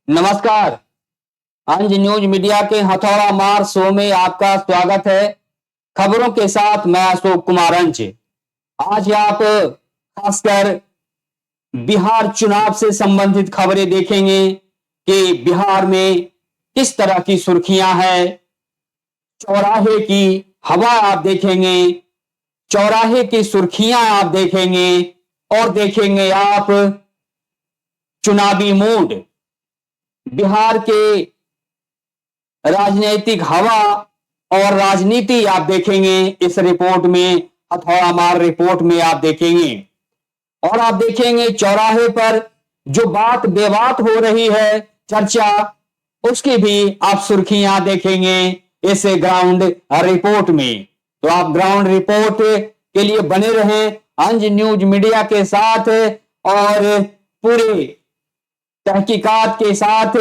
नमस्कार। अंज news media के हथौड़ा मार शो में आपका स्वागत है। खबरों के साथ मैं अशोक कुमार अंज। आज आप खासकर बिहार चुनाव से संबंधित खबरें देखेंगे कि बिहार में किस तरह की सुर्खियां हैं। चौराहे की हवा आप देखेंगे, चौराहे की सुर्खियां आप देखेंगे और देखेंगे आप चुनावी मूड। बिहार के राजनीतिक हवा और राजनीति आप देखेंगे इस रिपोर्ट में, हथौड़ा मार रिपोर्ट में आप देखेंगे। और आप देखेंगे चौराहे पर जो बात बेबात हो रही है, चर्चा, उसकी भी आप सुर्खियां देखेंगे इस ग्राउंड रिपोर्ट में। तो आप ग्राउंड रिपोर्ट के लिए बने रहें अंज न्यूज मीडिया के साथ और पूरे तहकीकात के साथ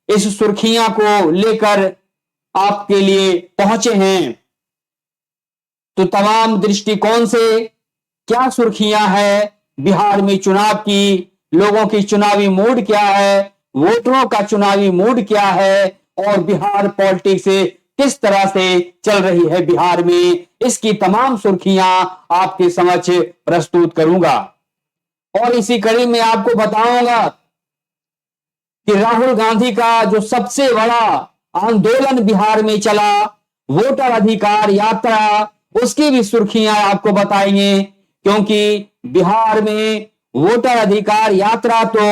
इस सुर्खियां को लेकर आपके लिए पहुंचे हैं। तो तमाम दृष्टिकोण से क्या सुर्खियां हैं बिहार में चुनाव की, लोगों की चुनावी मूड क्या है, वोटरों का चुनावी मूड क्या है और बिहार पॉलिटिक्स किस तरह से चल रही है बिहार में, इसकी तमाम सुर्खियां आपके समक्ष प्रस्तुत करूंगा। और इसी कड़ी में आपको बताऊंगा कि राहुल गांधी का जो सबसे बड़ा आंदोलन बिहार में चला, वोटर अधिकार यात्रा, उसकी भी सुर्खियां आपको बताएंगे। क्योंकि बिहार में वोटर अधिकार यात्रा तो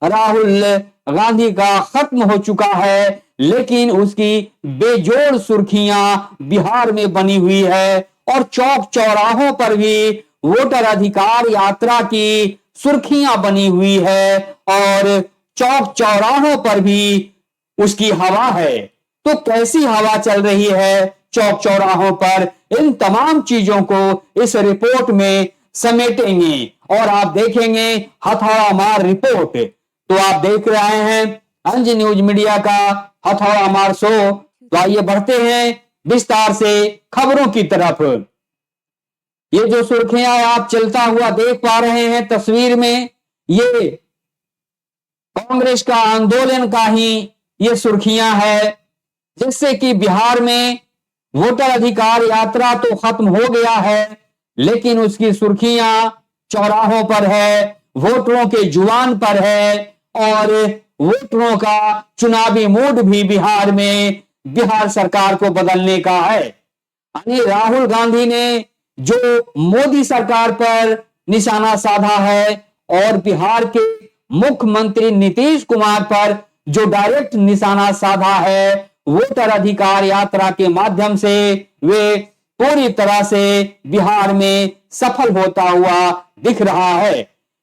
राहुल गांधी का खत्म हो चुका है, लेकिन उसकी बेजोड़ सुर्खियां बिहार में बनी हुई है और चौक चौराहों पर भी वोटर अधिकार यात्रा की सुर्खियां बनी हुई है और चौक चौराहों पर भी उसकी हवा है। तो कैसी हवा चल रही है चौक चौराहों पर, इन तमाम चीजों को इस रिपोर्ट में समेटेंगे और आप देखेंगे हथौड़ा मार रिपोर्ट। तो आप देख रहे हैं अंज न्यूज मीडिया का हथौड़ा मार शो। तो आइए बढ़ते हैं विस्तार से खबरों की तरफ। ये जो सुर्खियां आप चलता हुआ देख पा रहे हैं तस्वीर में, ये कांग्रेस का आंदोलन का ही ये सुर्खियां है, जिससे कि बिहार में वोटर अधिकार यात्रा तो खत्म हो गया है, लेकिन उसकी सुर्खियां चौराहों पर है, वोटरों के जुबान पर है और वोटरों का चुनावी मूड भी बिहार में बिहार सरकार को बदलने का है। यानी राहुल गांधी ने जो मोदी सरकार पर निशाना साधा है और बिहार के मुख्यमंत्री नीतीश कुमार पर जो डायरेक्ट निशाना साधा है, वोटर अधिकार यात्रा के माध्यम से वे पूरी तरह से बिहार में सफल होता हुआ दिख रहा है।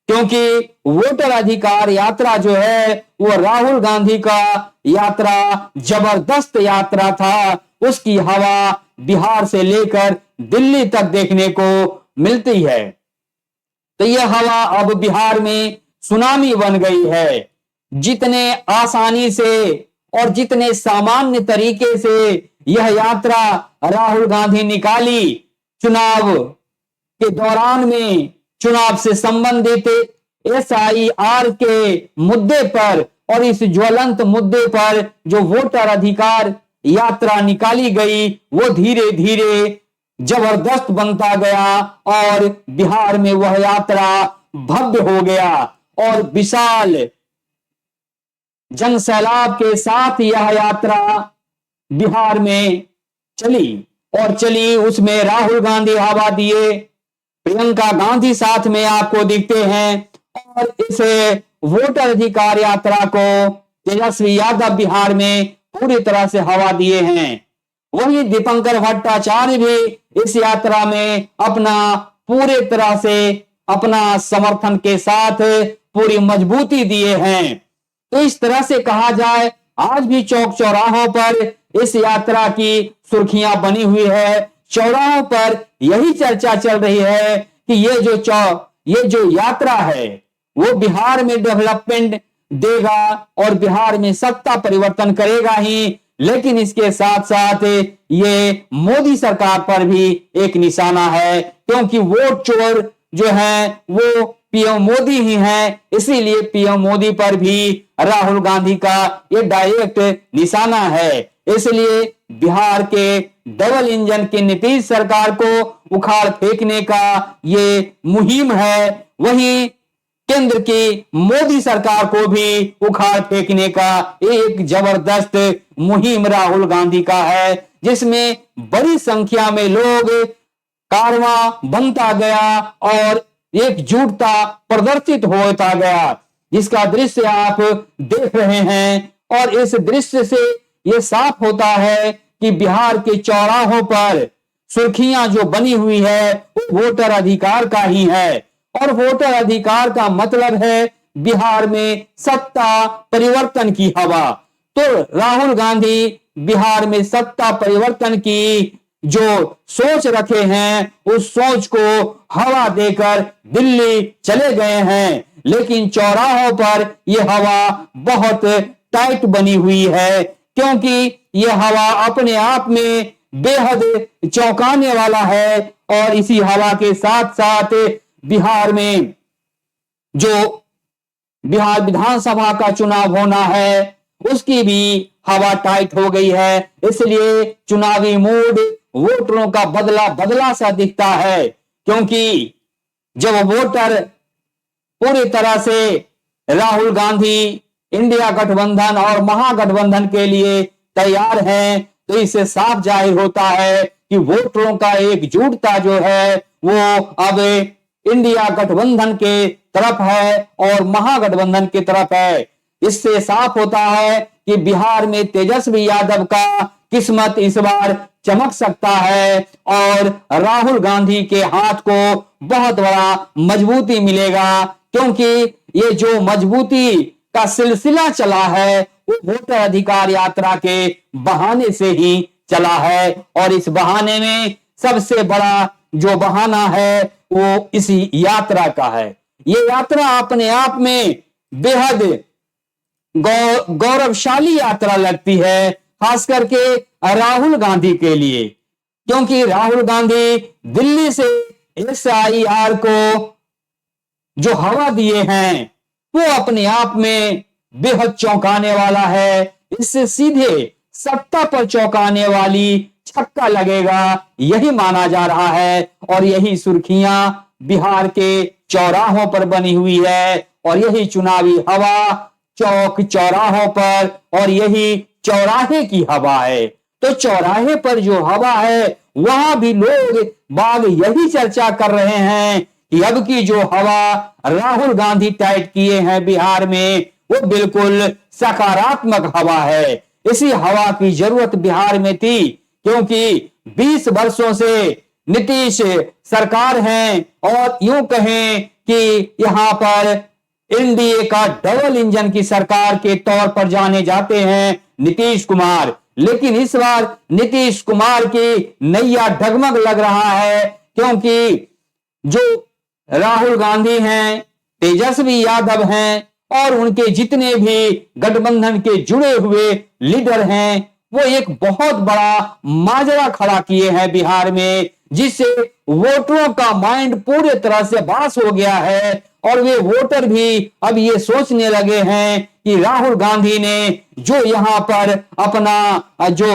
क्योंकि वोटर अधिकार यात्रा जो है वो राहुल गांधी का यात्रा जबरदस्त यात्रा था, उसकी हवा बिहार से लेकर दिल्ली तक देखने को मिलती है। तो यह हवा अब बिहार में सुनामी बन गई है। जितने आसानी से और जितने सामान्य तरीके से यह यात्रा राहुल गांधी निकाली चुनाव के दौरान में, चुनाव से संबंधित SIR के मुद्दे पर और इस ज्वलंत मुद्दे पर जो वोटर अधिकार यात्रा निकाली गई, वो धीरे धीरे जबरदस्त बनता गया और बिहार में वह यात्रा भव्य हो गया और विशाल जनसैलाब के साथ यह यात्रा बिहार में चली और चली। उसमें राहुल गांधी हवा दिए, प्रियंका गांधी साथ में आपको दिखते हैं और इस वोटर अधिकार यात्रा को तेजस्वी यादव बिहार में पूरी तरह से हवा दिए हैं। वहीं दीपंकर भट्टाचार्य भी इस यात्रा में अपना पूरे तरह से अपना समर्थन के साथ पूरी मजबूती दिए हैं। तो इस तरह से कहा जाए, आज भी चौक चौराहों पर इस यात्रा की सुर्खियां बनी हुई है। चौराहों पर यही चर्चा चल रही है कि ये जो यात्रा है वो बिहार में डेवलपमेंट देगा और बिहार में सत्ता परिवर्तन करेगा ही, लेकिन इसके साथ साथ ये मोदी सरकार पर भी एक निशाना है। क्योंकि वोट चोर जो है वो पीएम मोदी ही हैं, इसीलिए पीएम मोदी पर भी राहुल गांधी का ये डायरेक्ट निशाना है। इसलिए बिहार के डबल इंजन की नीतीश सरकार को उखाड़ फेंकने का ये मुहिम है, वहीं केंद्र की मोदी सरकार को भी उखाड़ फेंकने का एक जबरदस्त मुहिम राहुल गांधी का है, जिसमें बड़ी संख्या में लोग कारवां बनता गया और एकजुटता प्रदर्शित होता गया, जिसका दृश्य आप देख रहे हैं। और इस दृश्य से ये साफ होता है कि बिहार के चौराहों पर सुर्खियां जो बनी हुई है वो वोटर अधिकार का ही है, और वोटर अधिकार का मतलब है बिहार में सत्ता परिवर्तन की हवा। तो राहुल गांधी बिहार में सत्ता परिवर्तन की जो सोच रखे हैं उस सोच को हवा देकर दिल्ली चले गए हैं, लेकिन चौराहों पर यह हवा बहुत टाइट बनी हुई है, क्योंकि यह हवा अपने आप में बेहद चौंकाने वाला है। और इसी हवा के साथ साथ बिहार में जो बिहार विधानसभा का चुनाव होना है उसकी भी हवा टाइट हो गई है, इसलिए चुनावी मूड वोटरों का बदला सा दिखता है, क्योंकि जब वोटर पूरी तरह से राहुल गांधी इंडिया गठबंधन और महागठबंधन के लिए तैयार हैं, तो इससे साफ जाहिर होता है कि वोटरों का एकजुटता जो है वो अब इंडिया गठबंधन के तरफ है और महागठबंधन की तरफ है। इससे साफ होता है कि बिहार में तेजस्वी यादव का किस्मत इस बार चमक सकता है और राहुल गांधी के हाथ को बहुत बड़ा मजबूती मिलेगा, क्योंकि ये जो मजबूती का सिलसिला चला है वो वोटर अधिकार यात्रा के बहाने से ही चला है। और इस बहाने में सबसे बड़ा जो बहाना है वो इसी यात्रा का है। ये यात्रा अपने आप में बेहद गौरवशाली यात्रा लगती है, खास करके राहुल गांधी के लिए, क्योंकि राहुल गांधी दिल्ली से SIR को जो हवा दिए हैं वो अपने आप में बेहद चौंकाने वाला है। इससे सीधे सत्ता पर चौंकाने वाली छक्का लगेगा, यही माना जा रहा है। और यही सुर्खियां बिहार के चौराहों पर बनी हुई है, और यही चुनावी हवा चौक चौराहों पर, और यही चौराहे की हवा है। तो चौराहे पर जो हवा है वहां भी लोग बाग यही चर्चा कर रहे हैं कि अब की जो हवा राहुल गांधी टाइट किए हैं बिहार में वो बिल्कुल सकारात्मक हवा है। इसी हवा की जरूरत बिहार में थी, क्योंकि 20 वर्षों से नीतीश सरकार है, और यूं कहें कि यहाँ पर एनडीए का डबल इंजन की सरकार के तौर पर जाने जाते हैं नीतीश कुमार। लेकिन इस बार नीतीश कुमार की नैया डगमग लग रहा है, क्योंकि जो राहुल गांधी हैं, तेजस्वी यादव हैं और उनके जितने भी गठबंधन के जुड़े हुए लीडर हैं वो एक बहुत बड़ा माजरा खड़ा किए हैं बिहार में, जिससे वोटरों का माइंड पूरे तरह से बास हो गया है। और वे वोटर भी अब ये सोचने लगे हैं कि राहुल गांधी ने जो यहाँ पर अपना जो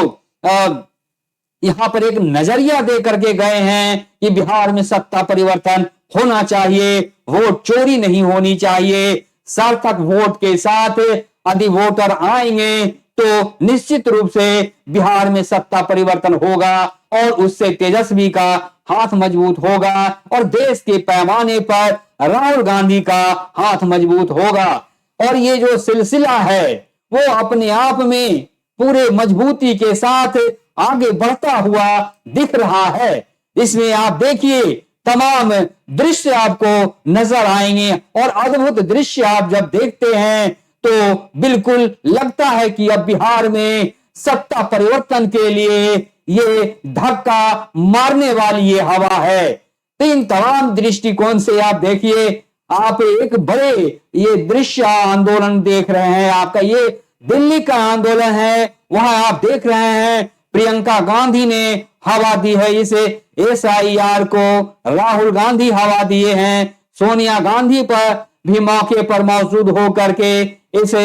यहाँ पर एक नजरिया दे करके गए हैं कि बिहार में सत्ता परिवर्तन होना चाहिए, वोट चोरी नहीं होनी चाहिए, सार्थक वोट के साथ यदि वोटर आएंगे तो निश्चित रूप से बिहार में सत्ता परिवर्तन होगा और उससे तेजस्वी का हाथ मजबूत होगा और देश के पैमाने पर राहुल गांधी का हाथ मजबूत होगा। और ये जो सिलसिला है वो अपने आप में पूरे मजबूती के साथ आगे बढ़ता हुआ दिख रहा है। इसमें आप देखिए तमाम दृश्य आपको नजर आएंगे और अद्भुत दृश्य आप जब देखते हैं तो बिल्कुल लगता है कि अब बिहार में सत्ता परिवर्तन के लिए ये धक्का मारने वाली ये हवा है। तो इन तमाम दृष्टिकोण से आप देखिए, आप एक बड़े ये दृश्य आंदोलन देख रहे हैं। आपका ये दिल्ली का आंदोलन है, वहां आप देख रहे हैं प्रियंका गांधी ने हवा दी है इसे SIR को, राहुल गांधी हवा दिए हैं सोनिया गांधी पर भी मौके पर मौजूद होकर के इस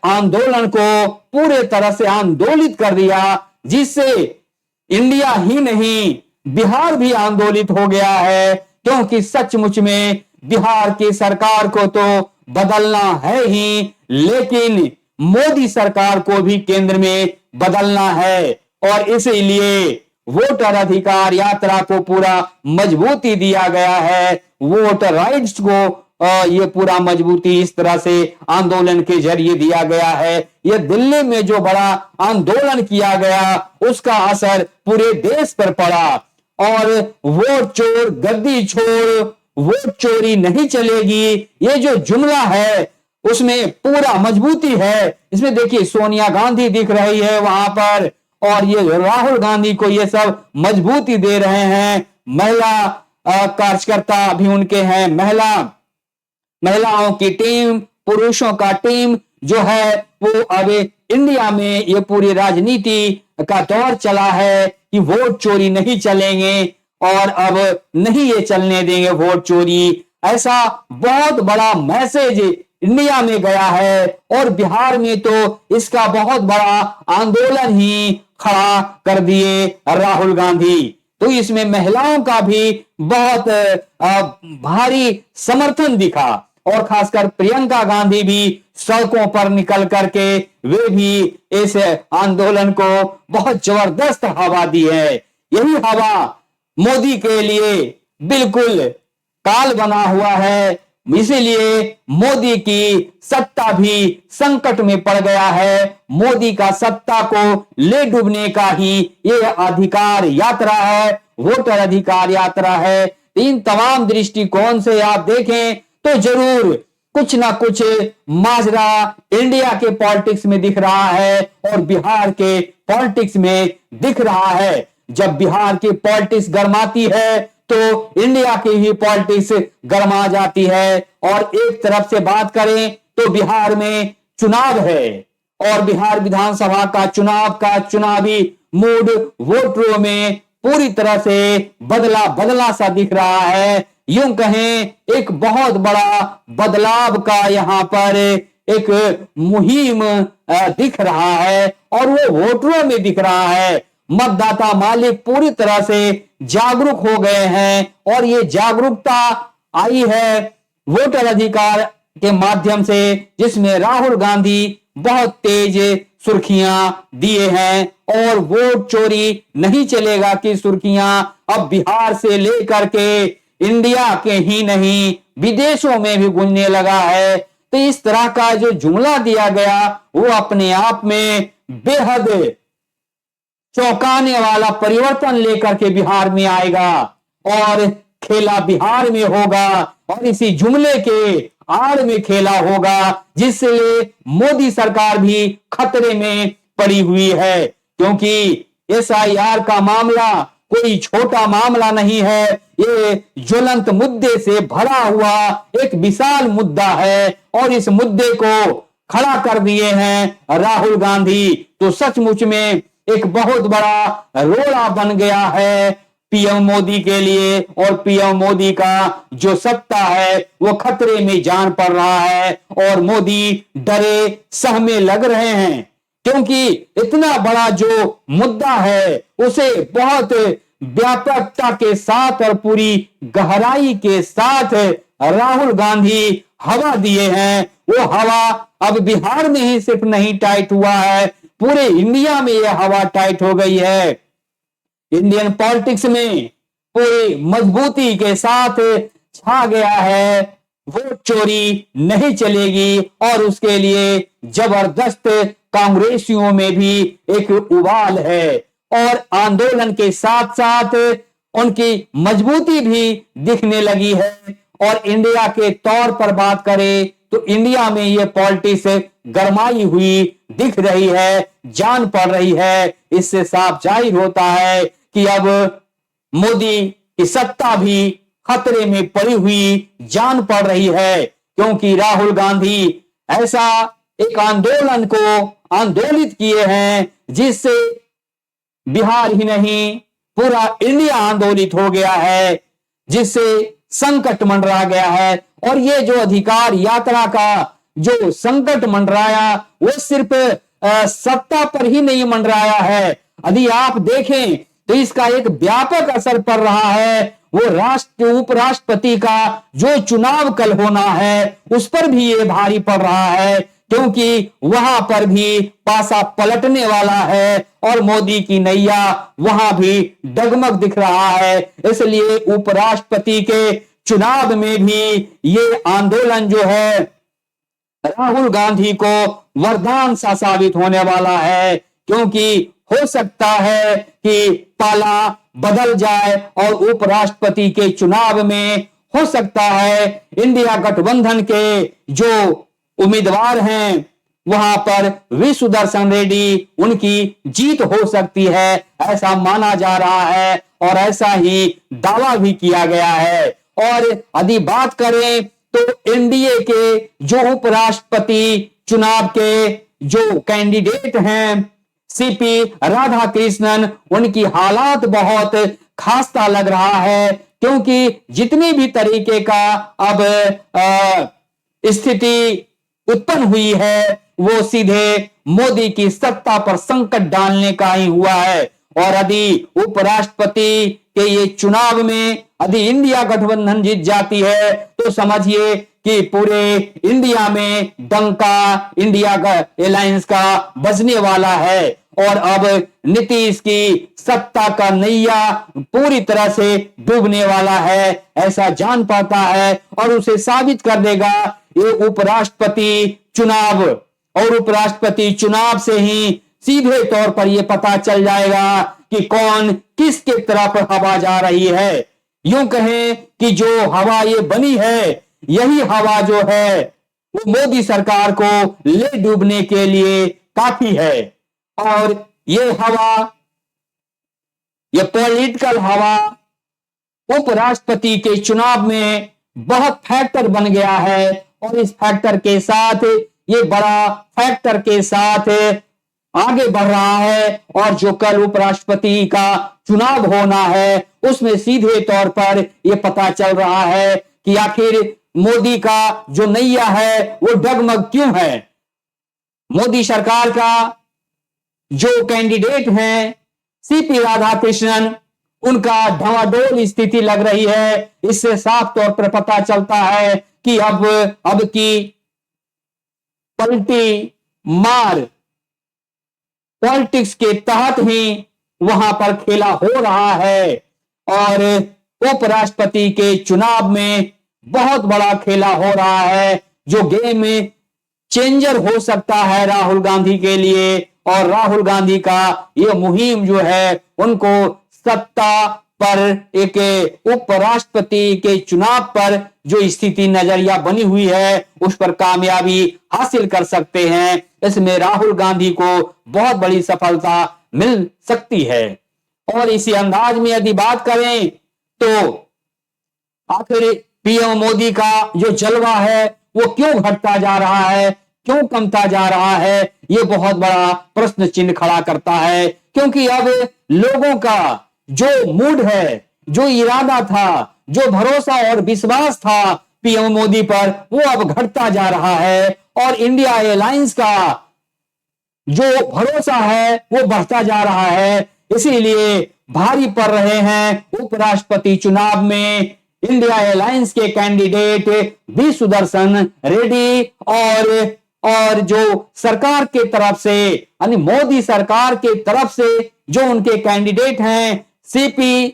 आंदोलन को पूरे तरह से आंदोलित कर दिया, जिससे इंडिया ही नहीं बिहार भी आंदोलित हो गया है। क्योंकि सचमुच में बिहार की सरकार को तो बदलना है ही, लेकिन मोदी सरकार को भी केंद्र में बदलना है। और इसीलिए वोटर अधिकार यात्रा को पूरा मजबूती दिया गया है। वोटर राइट्स को ये पूरा मजबूती इस तरह से आंदोलन के जरिए दिया गया है। ये दिल्ली में जो बड़ा आंदोलन किया गया उसका असर पूरे देश पर पड़ा। और वोट चोर गद्दी छोड़, वोट चोरी नहीं चलेगी, ये जो जुमला है उसमें पूरा मजबूती है। इसमें देखिए सोनिया गांधी दिख रही है वहां पर, और ये राहुल गांधी को ये सब मजबूती दे रहे हैं। महिला कार्यकर्ता भी उनके हैं, महिलाओं की टीम, पुरुषों का टीम जो है वो अब इंडिया में ये पूरी राजनीति का दौर चला है कि वोट चोरी नहीं चलेंगे और अब नहीं ये चलने देंगे वोट चोरी। ऐसा बहुत बड़ा मैसेज इंडिया में गया है, और बिहार में तो इसका बहुत बड़ा आंदोलन ही खड़ा कर दिए राहुल गांधी। तो इसमें महिलाओं का भी बहुत भारी समर्थन दिखा, और खासकर प्रियंका गांधी भी सड़कों पर निकल करके वे भी इस आंदोलन को बहुत जबरदस्त हवा दी है। यही हवा मोदी के लिए बिल्कुल काल बना हुआ है, इसीलिए मोदी की सत्ता भी संकट में पड़ गया है। मोदी का सत्ता को ले डूबने का ही ये अधिकार यात्रा है, वोटर अधिकार यात्रा है। इन तमाम दृष्टिकोण से आप देखें तो जरूर कुछ ना कुछ माजरा इंडिया के पॉलिटिक्स में दिख रहा है और बिहार के पॉलिटिक्स में दिख रहा है। जब बिहार की पॉलिटिक्स गर्माती है तो इंडिया की ही पॉलिटिक्स गर्मा जाती है। और एक तरफ से बात करें तो बिहार में चुनाव है, और बिहार विधानसभा का चुनावी मूड वोटरों में पूरी तरह से बदला सा दिख रहा है। यूं कहें एक बहुत बड़ा बदलाव का यहाँ पर एक मुहिम दिख रहा है, और वो वोटरों में दिख रहा है। मतदाता मालिक पूरी तरह से जागरूक हो गए हैं, और ये जागरूकता आई है वोटर अधिकार के माध्यम से, जिसमें राहुल गांधी बहुत तेज सुर्खियां दिए हैं। और वोट चोरी नहीं चलेगा की सुर्खियां अब बिहार से लेकर के इंडिया के ही नहीं विदेशों में भी गूंजने लगा है। तो इस तरह का जो जुमला दिया गया वो अपने आप में बेहद चौंकाने वाला परिवर्तन लेकर के बिहार में आएगा, और खेला बिहार में होगा, और इसी जुमले के आड़ में खेला होगा, जिससे मोदी सरकार भी खतरे में पड़ी हुई है। क्योंकि SIR का मामला कोई छोटा मामला नहीं है, ये ज्वलंत मुद्दे से भरा हुआ एक विशाल मुद्दा है, और इस मुद्दे को खड़ा कर दिए हैं राहुल गांधी। तो सचमुच में एक बहुत बड़ा रोड़ा बन गया है पीएम मोदी के लिए, और पीएम मोदी का जो सत्ता है वो खतरे में जान पड़ रहा है, और मोदी डरे सहमे लग रहे हैं। क्योंकि इतना बड़ा जो मुद्दा है उसे बहुत व्यापकता के साथ और पूरी गहराई के साथ राहुल गांधी हवा दिए हैं। वो हवा अब बिहार में ही सिर्फ नहीं टाइट हुआ है, पूरे इंडिया में यह हवा टाइट हो गई है। इंडियन पॉलिटिक्स में पूरी मजबूती के साथ छा गया है वोट चोरी नहीं चलेगी, और उसके लिए जबरदस्त कांग्रेसियों में भी एक उबाल है, और आंदोलन के साथ साथ उनकी मजबूती भी दिखने लगी है। और इंडिया के तौर पर बात करें तो इंडिया में ये पॉलिटिक्स गरमाई हुई दिख रही है, जान पड़ रही है। इससे साफ जाहिर होता है कि अब मोदी की सत्ता भी खतरे में पड़ी हुई जान पड़ रही है, क्योंकि राहुल गांधी ऐसा एक आंदोलन को आंदोलित किए हैं जिससे बिहार ही नहीं पूरा इंडिया आंदोलित हो गया है, जिससे संकट मंडरा गया है। और ये जो अधिकार यात्रा का जो संकट मंडराया वो सिर्फ सत्ता पर ही नहीं मंडराया है। यदि आप देखें तो इसका एक व्यापक असर पड़ रहा है। वो उपराष्ट्रपति का जो चुनाव कल होना है उस पर भी ये भारी पड़ रहा है, क्योंकि वहां पर भी पासा पलटने वाला है और मोदी की नैया वहां भी डगमग दिख रहा है। इसलिए उपराष्ट्रपति के चुनाव में भी ये आंदोलन जो है राहुल गांधी को वरदान सा साबित होने वाला है, क्योंकि हो सकता है कि पाला बदल जाए और उपराष्ट्रपति के चुनाव में हो सकता है इंडिया गठबंधन के जो उम्मीदवार हैं वहां पर वी सुदर्शन रेड्डी उनकी जीत हो सकती है, ऐसा माना जा रहा है और ऐसा ही दावा भी किया गया है। और यदि बात करें तो एनडीए के जो उपराष्ट्रपति चुनाव के जो कैंडिडेट हैं सीपी राधाकृष्णन, उनकी हालात बहुत खास्ता लग रहा है, क्योंकि जितनी भी तरीके का अब स्थिति उत्पन्न हुई है वो सीधे मोदी की सत्ता पर संकट डालने का ही हुआ है। और यदि उपराष्ट्रपति के ये चुनाव में यदि इंडिया गठबंधन जीत जाती है तो समझिए कि पूरे इंडिया में डंका इंडिया अलायंस का बजने वाला है और अब नीतीश की सत्ता का नैया पूरी तरह से डूबने वाला है, ऐसा जान पाता है। और उसे साबित कर देगा ये उपराष्ट्रपति चुनाव, और उपराष्ट्रपति चुनाव से ही सीधे तौर पर यह पता चल जाएगा कि कौन किसके तरफ हवा जा रही है। यूं कहें कि जो हवा ये बनी है यही हवा जो है वो मोदी सरकार को ले डूबने के लिए काफी है। और ये हवा, ये पॉलिटिकल हवा उपराष्ट्रपति के चुनाव में बहुत फैक्टर बन गया है और इस फैक्टर के साथ ये बड़ा फैक्टर के साथ आगे बढ़ रहा है। और जो कल उपराष्ट्रपति का चुनाव होना है उसमें सीधे तौर पर यह पता चल रहा है कि आखिर मोदी का जो नैया है वो डगमग क्यों है। मोदी सरकार का जो कैंडिडेट हैं सीपी राधाकृष्णन, उनका ढवाडोल स्थिति लग रही है। इससे साफ तौर पर पता चलता है कि अब की पलटी मार पॉलिटिक्स के तहत ही वहां पर खेला हो रहा है और उपराष्ट्रपति के चुनाव में बहुत बड़ा खेला हो रहा है, जो गेम में चेंजर हो सकता है राहुल गांधी के लिए। और राहुल गांधी का ये मुहिम जो है उनको सत्ता पर एक उपराष्ट्रपति के चुनाव पर जो स्थिति नजरिया बनी हुई है उस पर कामयाबी हासिल कर सकते हैं। इसमें राहुल गांधी को बहुत बड़ी सफलता मिल सकती है। और इसी अंदाज में यदि बात करें तो आखिर पीएम मोदी का जो जलवा है वो क्यों घटता जा रहा है, क्यों कमता जा रहा है, ये बहुत बड़ा प्रश्न चिन्ह खड़ा करता है। क्योंकि अब लोगों का जो मूड है, जो इरादा था, जो भरोसा और विश्वास था पीएम मोदी पर, वो अब घटता जा रहा है और इंडिया अलायंस का जो भरोसा है वो बढ़ता जा रहा है। इसीलिए भारी पड़ रहे हैं उपराष्ट्रपति चुनाव में इंडिया अलायंस के कैंडिडेट वी सुदर्शन रेड्डी और जो सरकार के तरफ से यानी मोदी सरकार के तरफ से जो उनके कैंडिडेट हैं सीपी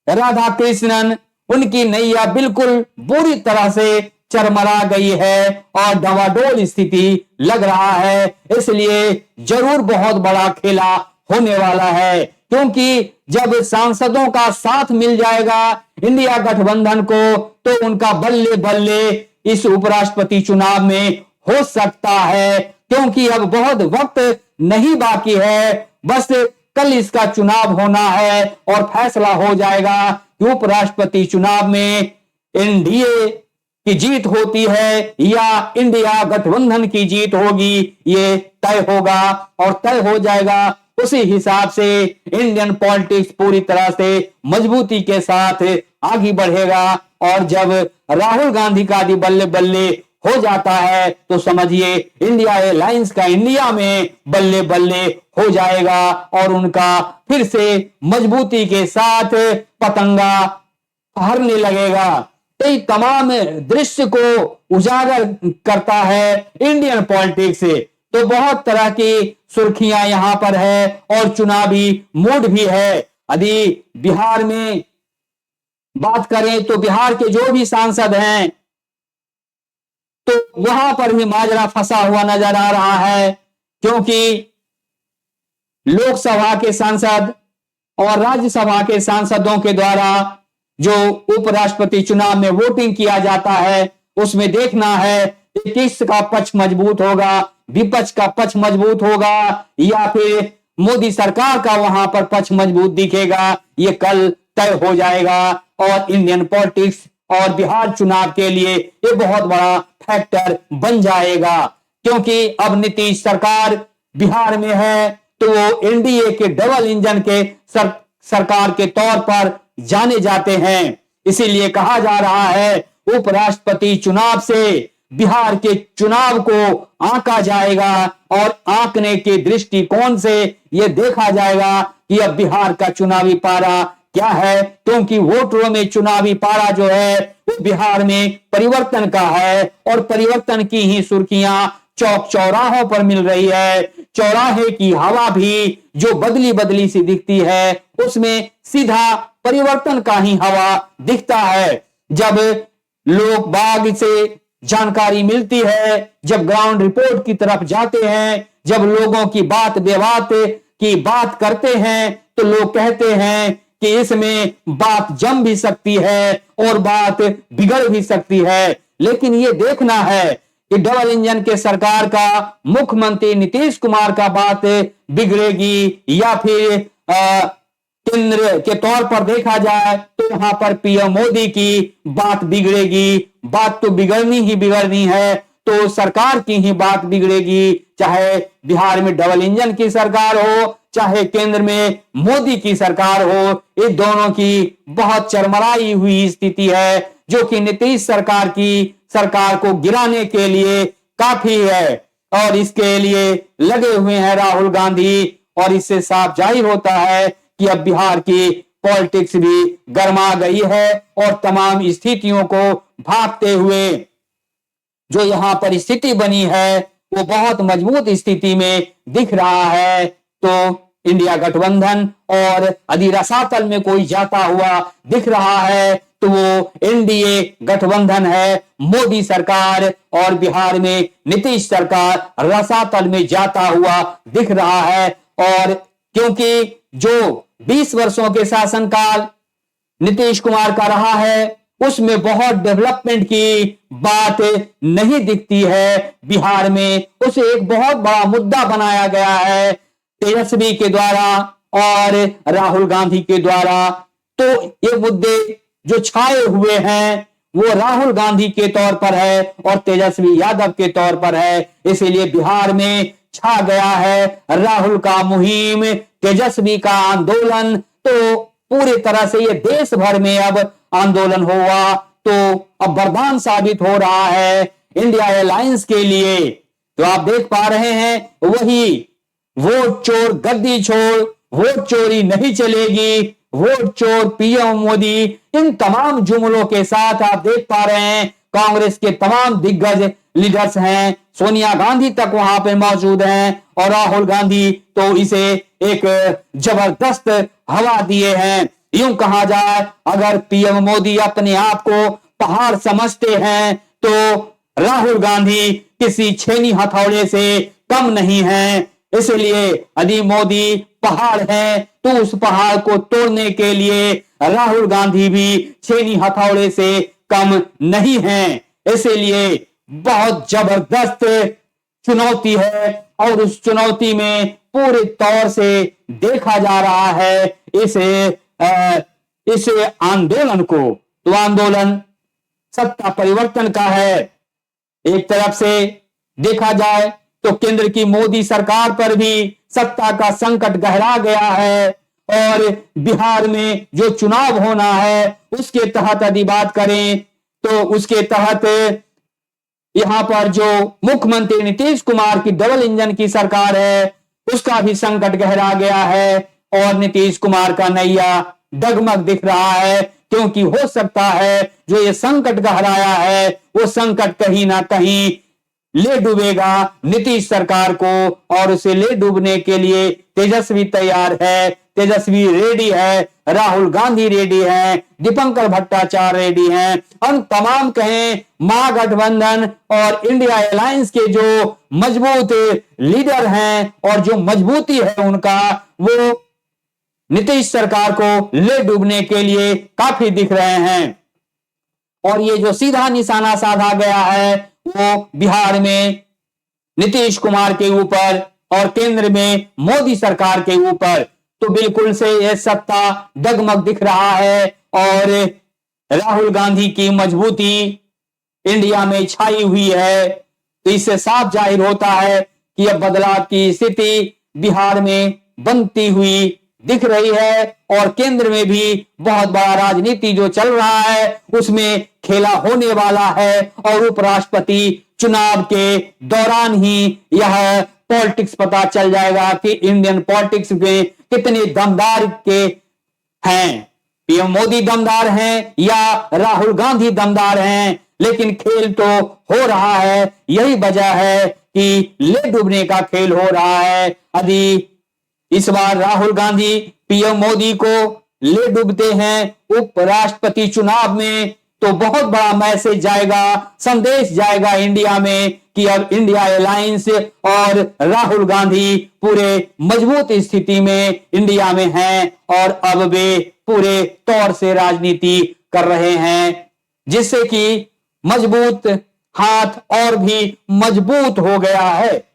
राधाकृष्णन, उनकी नैया बिल्कुल बुरी तरह से चरमरा गई है और डवाडोल स्थिति लग रहा है। इसलिए जरूर बहुत बड़ा खेला होने वाला है, क्योंकि जब सांसदों का साथ मिल जाएगा इंडिया गठबंधन को तो उनका बल्ले बल्ले इस उपराष्ट्रपति चुनाव में हो सकता है। क्योंकि अब बहुत वक्त नहीं बाकी है, बस कल इसका चुनाव होना है और फैसला हो जाएगा कि उपराष्ट्रपति चुनाव में एनडीए की जीत होती है या इंडिया गठबंधन की जीत होगी, ये तय होगा और तय हो जाएगा। उसी हिसाब से इंडियन पॉलिटिक्स पूरी तरह से मजबूती के साथ आगे बढ़ेगा और जब राहुल गांधी का भी बल्ले बल्ले हो जाता है तो समझिए इंडिया एयरलाइंस का इंडिया में बल्ले बल्ले हो जाएगा और उनका फिर से मजबूती के साथ पतंगा फहरने लगेगा। तो तमाम दृश्य को उजागर करता है इंडियन पॉलिटिक्स से। तो बहुत तरह की सुर्खियां यहां पर है और चुनावी मूड भी है। यदि बिहार में बात करें तो बिहार के जो भी सांसद हैं तो वहां पर भी माजरा फंसा हुआ नजर आ रहा है, क्योंकि लोकसभा के सांसद और राज्यसभा के सांसदों के द्वारा जो उपराष्ट्रपति चुनाव में वोटिंग किया जाता है उसमें देखना है कि किसका पक्ष मजबूत होगा, विपक्ष का पक्ष मजबूत होगा या फिर मोदी सरकार का वहां पर पक्ष मजबूत दिखेगा, ये कल तय हो जाएगा। और इंडियन पॉलिटिक्स और बिहार चुनाव के लिए ये बहुत बड़ा फैक्टर बन जाएगा, क्योंकि अब नीतीश सरकार बिहार में है तो वो एनडीए के डबल इंजन के सरकार के तौर पर जाने जाते हैं। इसीलिए कहा जा रहा है उपराष्ट्रपति चुनाव से बिहार के चुनाव को आंका जाएगा और आंकने के दृष्टिकोण से यह देखा जाएगा कि अब बिहार का चुनावी पारा क्या है, क्योंकि वोटरों में चुनावी पारा जो है वो बिहार में परिवर्तन का है और परिवर्तन की ही सुर्खियां चौक चौराहों पर मिल रही है। चौराहे की हवा भी जो बदली बदली सी दिखती है उसमें सीधा परिवर्तन का ही हवा दिखता है। जब लोग बाग से जानकारी मिलती है, जब ग्राउंड रिपोर्ट की तरफ जाते हैं, जब लोगों की बात बेबात की बात करते हैं तो लोग कहते हैं कि इसमें बात जम भी सकती है और बात बिगड़ भी सकती है। लेकिन ये देखना है कि डबल इंजन के सरकार का मुख्यमंत्री नीतीश कुमार का बात बिगड़ेगी या फिर केंद्र के तौर पर देखा जाए तो यहां पर पीएम मोदी की बात बिगड़ेगी। बात तो बिगड़नी ही बिगड़नी है, तो सरकार की ही बात बिगड़ेगी, चाहे बिहार में डबल इंजन की सरकार हो चाहे केंद्र में मोदी की सरकार हो। ये दोनों की बहुत चरमराई हुई स्थिति है जो कि नीतीश सरकार को गिराने के लिए काफी है और इसके लिए लगे हुए हैं राहुल गांधी। और इससे साफ जाहिर होता है कि अब बिहार की पॉलिटिक्स भी गर्मा गई है और तमाम स्थितियों को भांपते हुए जो यहां पर स्थिति बनी है वो बहुत मजबूत स्थिति में दिख रहा है। तो इंडिया गठबंधन और यदि रसातल में कोई जाता हुआ दिख रहा है तो वो एनडीए गठबंधन है। मोदी सरकार और बिहार में नीतीश सरकार रसातल में जाता हुआ दिख रहा है। और क्योंकि जो 20 वर्षों के शासनकाल नीतीश कुमार का रहा है उसमें बहुत डेवलपमेंट की बात नहीं दिखती है बिहार में। उसे एक बहुत बड़ा मुद्दा बनाया गया है तेजस्वी के द्वारा और राहुल गांधी के द्वारा। तो ये मुद्दे जो छाए हुए हैं वो राहुल गांधी के तौर पर है और तेजस्वी यादव के तौर पर है। इसीलिए बिहार में छा गया है राहुल का मुहिम, तेजस्वी का आंदोलन। तो पूरी तरह से ये देश भर में अब आंदोलन हुआ तो अब वरदान साबित हो रहा है इंडिया एयरलाइंस के लिए। तो आप देख पा रहे हैं वही वोट चोर गद्दी छोड़, वोट चोरी नहीं चलेगी, वोट चोर पीएम मोदी, इन तमाम जुमलों के साथ आप देख पा रहे हैं कांग्रेस के तमाम दिग्गज लीडर्स हैं। सोनिया गांधी तक वहां पे मौजूद हैं और राहुल गांधी तो इसे एक जबरदस्त हवा दिए हैं। यूं कहा जाए अगर पीएम मोदी अपने आप को पहाड़ समझते हैं तो राहुल गांधी किसी छेनी हथौड़े से कम नहीं है। इसलिए यदि मोदी पहाड़ है तो उस पहाड़ को तोड़ने के लिए राहुल गांधी भी छेनी हथौड़े से कम नहीं है। इसलिए बहुत जबरदस्त चुनौती है और उस चुनौती में पूरे तौर से देखा जा रहा है इस आंदोलन को। तो आंदोलन सत्ता परिवर्तन का है। एक तरफ से देखा जाए तो केंद्र की मोदी सरकार पर भी सत्ता का संकट गहरा गया है और बिहार में जो चुनाव होना है उसके तहत यदि बात करें तो उसके तहत यहां पर जो मुख्यमंत्री नीतीश कुमार की डबल इंजन की सरकार है उसका भी संकट गहरा गया है और नीतीश कुमार का नैया डगमग दिख रहा है, क्योंकि हो सकता है जो ये संकट गहराया है वो संकट कहीं ना कहीं ले डूबेगा नीतीश सरकार को, और उसे ले डूबने के लिए तेजस्वी तैयार है, तेजस्वी रेडी है, राहुल गांधी रेडी है, दीपंकर भट्टाचार्य रेडी हैं, हम तमाम कहें महागठबंधन और इंडिया अलायंस के जो मजबूत लीडर हैं और जो मजबूती है उनका, वो नीतीश सरकार को ले डूबने के लिए काफी दिख रहे हैं। और ये जो सीधा निशाना साधा गया है वो बिहार में नीतीश कुमार के ऊपर और केंद्र में मोदी सरकार के ऊपर, तो बिल्कुल से यह सत्ता डगमग दिख रहा है और राहुल गांधी की मजबूती इंडिया में छाई हुई है। तो इससे साफ जाहिर होता है कि अब बदलाव की स्थिति बिहार में बनती हुई दिख रही है और केंद्र में भी बहुत बड़ा राजनीति जो चल रहा है उसमें खेला होने वाला है और उपराष्ट्रपति चुनाव के दौरान ही यह पॉलिटिक्स पता चल जाएगा कि इंडियन पॉलिटिक्स में कितने दमदार के हैं, पीएम मोदी दमदार हैं या राहुल गांधी दमदार हैं, लेकिन खेल तो हो रहा है। यही वजह है कि ले डूबने का खेल हो रहा है। यदि इस बार राहुल गांधी पीएम मोदी को ले डूबते हैं उपराष्ट्रपति चुनाव में तो बहुत बड़ा मैसेज जाएगा, संदेश जाएगा इंडिया में कि अब इंडिया अलायंस और राहुल गांधी पूरे मजबूत स्थिति में इंडिया में हैं और अब वे पूरे तौर से राजनीति कर रहे हैं, जिससे कि मजबूत हाथ और भी मजबूत हो गया है।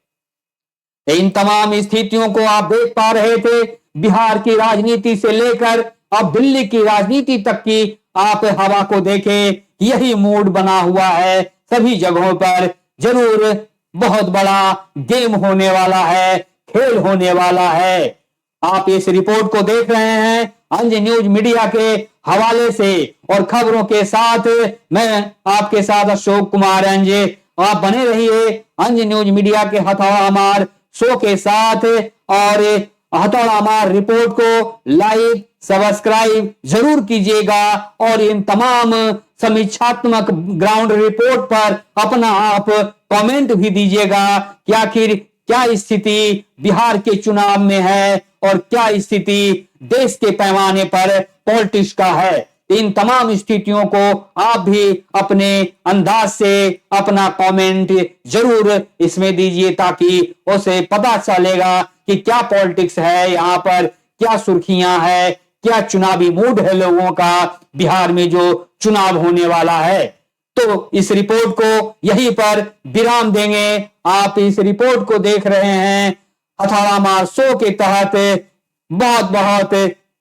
इन तमाम स्थितियों को आप देख पा रहे थे, बिहार की राजनीति से लेकर अब दिल्ली की राजनीति तक की आप हवा को देखें, यही मूड बना हुआ है सभी जगहों पर। जरूर बहुत बड़ा गेम होने वाला है, खेल होने वाला है। आप इस रिपोर्ट को देख रहे हैं अंज न्यूज मीडिया के हवाले से और खबरों के साथ मैं आपके साथ अशोक कुमार अंज। आप बने रहिए अंज न्यूज मीडिया के हथौड़ा मार शो के साथ और हथौड़ा मार रिपोर्ट को लाइक सब्सक्राइब जरूर कीजिएगा और इन तमाम समीक्षात्मक ग्राउंड रिपोर्ट पर अपना आप कमेंट भी दीजिएगा कि आखिर क्या स्थिति बिहार के चुनाव में है और क्या स्थिति देश के पैमाने पर पॉलिटिक्स का है। इन तमाम स्थितियों को आप भी अपने अंदाज से अपना कमेंट जरूर इसमें दीजिए ताकि उसे पता चलेगा कि क्या पॉलिटिक्स है यहाँ पर, क्या सुर्खियां है, क्या चुनावी मूड है लोगों का बिहार में जो चुनाव होने वाला है। तो इस रिपोर्ट को यहीं पर विराम देंगे। आप इस रिपोर्ट को देख रहे हैं हथौड़ा मार शो के तहत। बहुत बहुत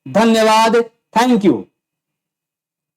धन्यवाद। Thank you.